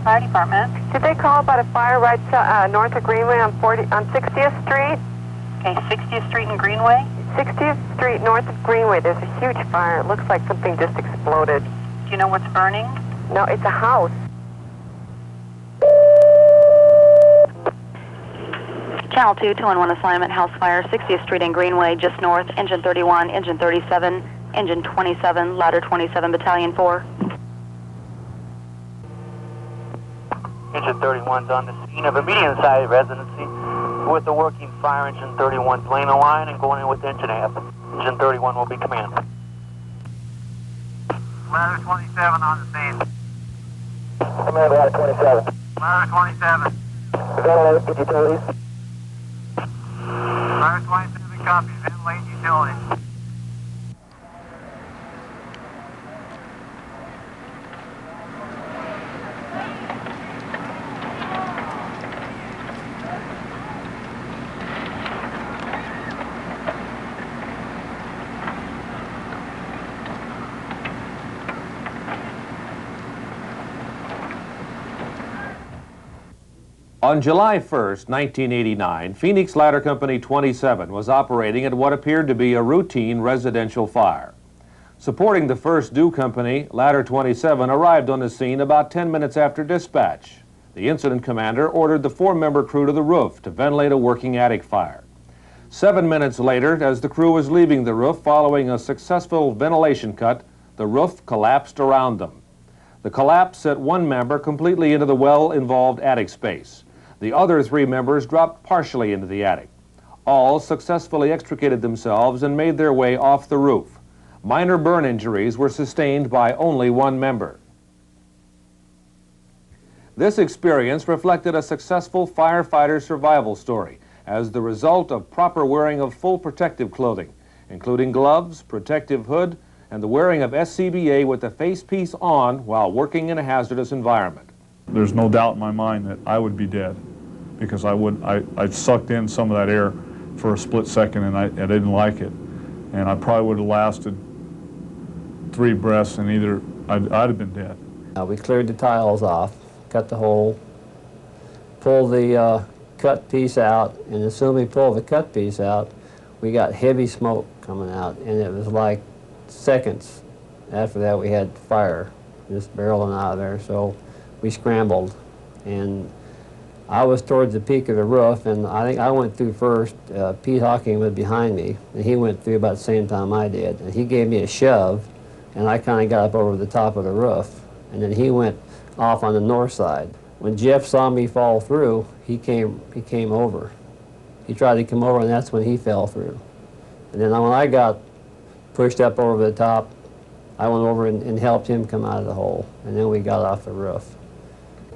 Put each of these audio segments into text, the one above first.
Fire Department. Did they call about a fire right north of Greenway on 60th Street? Okay, 60th Street and Greenway. 60th Street north of Greenway. There's a huge fire. It looks like something just exploded. Do you know what's burning? No, it's a house. Channel 2, 211 assignment, house fire, 60th Street and Greenway, just north, engine 31, engine 37, engine 27, ladder 27, battalion 4. Engine 31's on the scene of a medium-sized residency with the working fire engine 31 laying a line and going in with engine aft. Engine 31 will be command. Ladder 27 on the scene. Command ladder 27. Ladder 27. Ventilate, get utilities. Ladder 27 copies, ventilate utilities. On July 1st, 1989, Phoenix Ladder Company 27 was operating at what appeared to be a routine residential fire. Supporting the 1st due company, Ladder 27 arrived on the scene about 10 minutes after dispatch. The incident commander ordered the 4-member crew to the roof to ventilate a working attic fire. 7 minutes later, as the crew was leaving the roof following a successful ventilation cut, the roof collapsed around them. The collapse sent 1 member completely into the well-involved attic space. The other 3 members dropped partially into the attic. All successfully extricated themselves and made their way off the roof. Minor burn injuries were sustained by only 1 member. This experience reflected a successful firefighter survival story as the result of proper wearing of full protective clothing, including gloves, protective hood, and the wearing of SCBA with the face piece on while working in a hazardous environment. There's no doubt in my mind that I would be dead because I sucked in some of that air for a split second and I didn't like it. And I probably would have lasted 3 breaths and either I'd have been dead. We cleared the tiles off, cut the hole, pulled the cut piece out, and as soon as we pulled the cut piece out, we got heavy smoke coming out, and it was like seconds after that we had fire just barreling out of there. So we scrambled, and I was towards the peak of the roof, and I think I went through first. Pete Hawking was behind me, and he went through about the same time I did, and he gave me a shove, and I kind of got up over the top of the roof, and then he went off on the north side. When Jeff saw me fall through, he came over. He tried to come over, and that's when he fell through. And then when I got pushed up over the top, I went over and helped him come out of the hole, and then we got off the roof.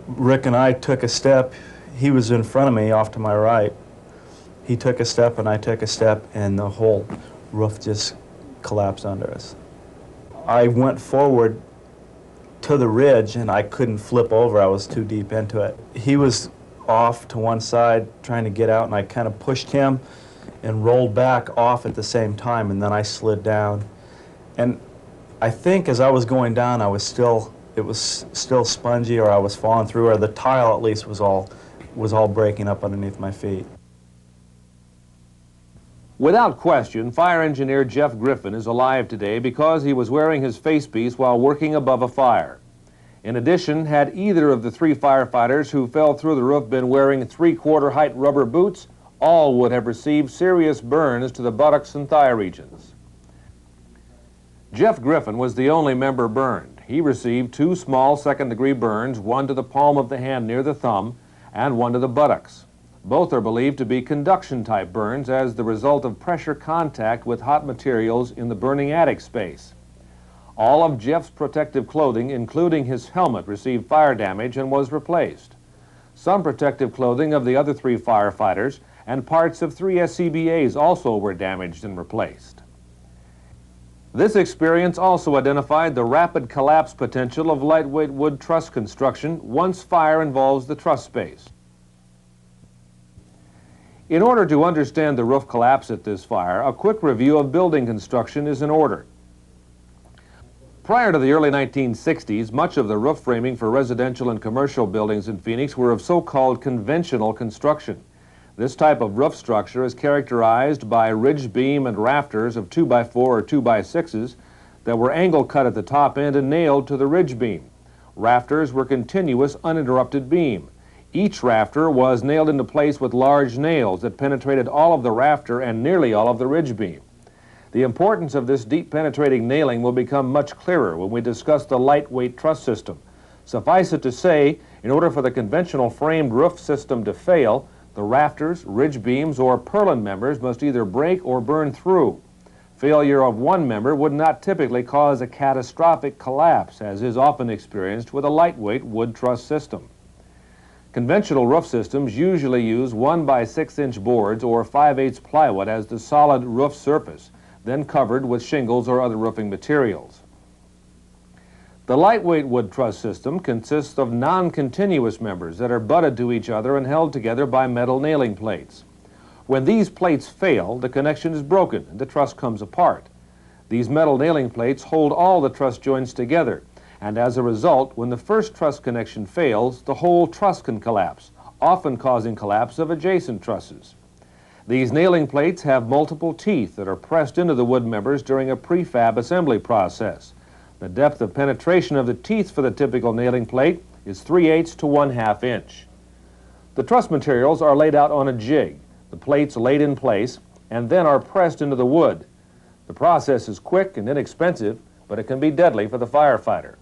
Rick and I took a step. He was in front of me off to my right. He took a step and I took a step, and the whole roof just collapsed under us. I went forward to the ridge and I couldn't flip over. I was too deep into it. He was off to one side trying to get out, and I kind of pushed him and rolled back off at the same time, and then I slid down. And I think as I was going down, it was still spongy, or I was falling through, or the tile at least was all breaking up underneath my feet. Without question, fire engineer Jeff Griffin is alive today because he was wearing his facepiece while working above a fire. In addition, had either of the 3 firefighters who fell through the roof been wearing 3/4 height rubber boots, all would have received serious burns to the buttocks and thigh regions. Jeff Griffin was the only member burned. He received 2 small second-degree burns, one to the palm of the hand near the thumb and one to the buttocks. Both are believed to be conduction-type burns as the result of pressure contact with hot materials in the burning attic space. All of Jeff's protective clothing, including his helmet, received fire damage and was replaced. Some protective clothing of the other 3 firefighters and parts of 3 SCBAs also were damaged and replaced. This experience also identified the rapid collapse potential of lightweight wood truss construction once fire involves the truss space. In order to understand the roof collapse at this fire, a quick review of building construction is in order. Prior to the early 1960s, much of the roof framing for residential and commercial buildings in Phoenix were of so-called conventional construction. This type of roof structure is characterized by ridge beam and rafters of 2x4 or 2x6s that were angle cut at the top end and nailed to the ridge beam. Rafters were continuous, uninterrupted beam. Each rafter was nailed into place with large nails that penetrated all of the rafter and nearly all of the ridge beam. The importance of this deep penetrating nailing will become much clearer when we discuss the lightweight truss system. Suffice it to say, in order for the conventional framed roof system to fail, the rafters, ridge beams, or purlin members must either break or burn through. Failure of one member would not typically cause a catastrophic collapse, as is often experienced with a lightweight wood truss system. Conventional roof systems usually use 1x6-inch boards or 5/8 plywood as the solid roof surface, then covered with shingles or other roofing materials. The lightweight wood truss system consists of non-continuous members that are butted to each other and held together by metal nailing plates. When these plates fail, the connection is broken and the truss comes apart. These metal nailing plates hold all the truss joints together, and as a result, when the first truss connection fails, the whole truss can collapse, often causing collapse of adjacent trusses. These nailing plates have multiple teeth that are pressed into the wood members during a prefab assembly process. The depth of penetration of the teeth for the typical nailing plate is 3/8 to 1/2 inch. The truss materials are laid out on a jig, the plates laid in place, and then are pressed into the wood. The process is quick and inexpensive, but it can be deadly for the firefighter.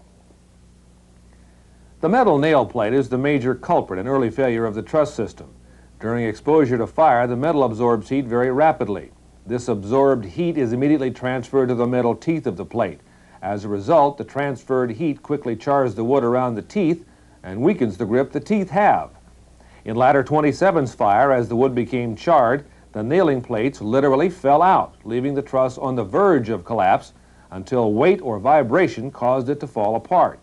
The metal nail plate is the major culprit in early failure of the truss system. During exposure to fire, the metal absorbs heat very rapidly. This absorbed heat is immediately transferred to the metal teeth of the plate. As a result, the transferred heat quickly chars the wood around the teeth and weakens the grip the teeth have. In Ladder 27's fire, as the wood became charred, the nailing plates literally fell out, leaving the truss on the verge of collapse until weight or vibration caused it to fall apart.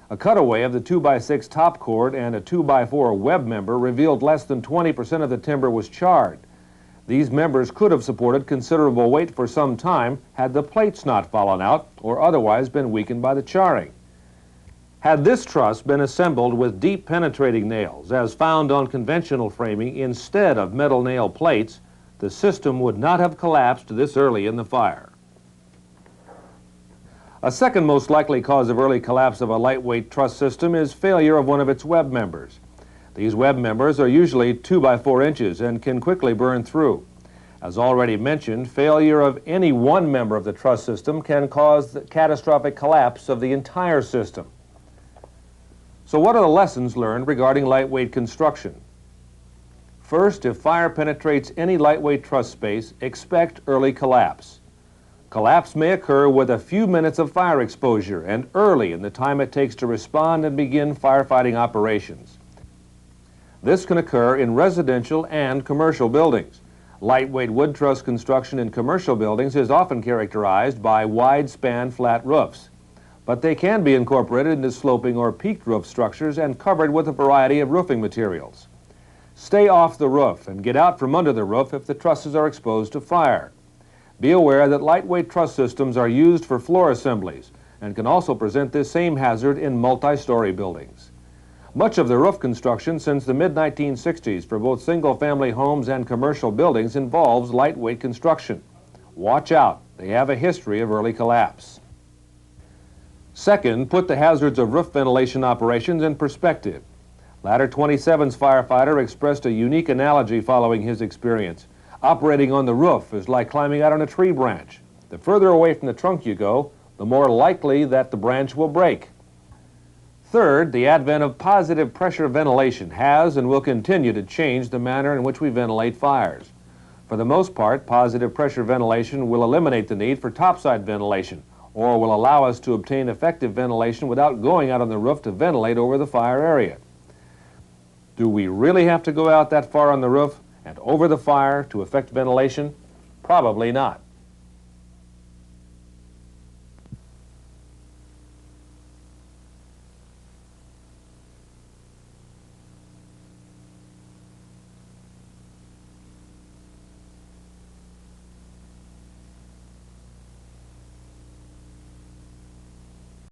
A cutaway of the 2x6 top cord and a 2x4 web member revealed less than 20% of the timber was charred. These members could have supported considerable weight for some time had the plates not fallen out or otherwise been weakened by the charring. Had this truss been assembled with deep penetrating nails, as found on conventional framing instead of metal nail plates, the system would not have collapsed this early in the fire. A second most likely cause of early collapse of a lightweight truss system is failure of one of its web members. These web members are usually 2x4 inches and can quickly burn through. As already mentioned, failure of any one member of the truss system can cause the catastrophic collapse of the entire system. So what are the lessons learned regarding lightweight construction? First, if fire penetrates any lightweight truss space, expect early collapse. Collapse may occur with a few minutes of fire exposure and early in the time it takes to respond and begin firefighting operations. This can occur in residential and commercial buildings. Lightweight wood truss construction in commercial buildings is often characterized by wide-span flat roofs, but they can be incorporated into sloping or peaked roof structures and covered with a variety of roofing materials. Stay off the roof and get out from under the roof if the trusses are exposed to fire. Be aware that lightweight truss systems are used for floor assemblies and can also present this same hazard in multi-story buildings. Much of the roof construction since the mid-1960s for both single-family homes and commercial buildings involves lightweight construction. Watch out, they have a history of early collapse. Second, put the hazards of roof ventilation operations in perspective. Ladder 27's firefighter expressed a unique analogy following his experience. Operating on the roof is like climbing out on a tree branch. The further away from the trunk you go, the more likely that the branch will break. Third, the advent of positive pressure ventilation has and will continue to change the manner in which we ventilate fires. For the most part, positive pressure ventilation will eliminate the need for topside ventilation, or will allow us to obtain effective ventilation without going out on the roof to ventilate over the fire area. Do we really have to go out that far on the roof and over the fire to effect ventilation? Probably not.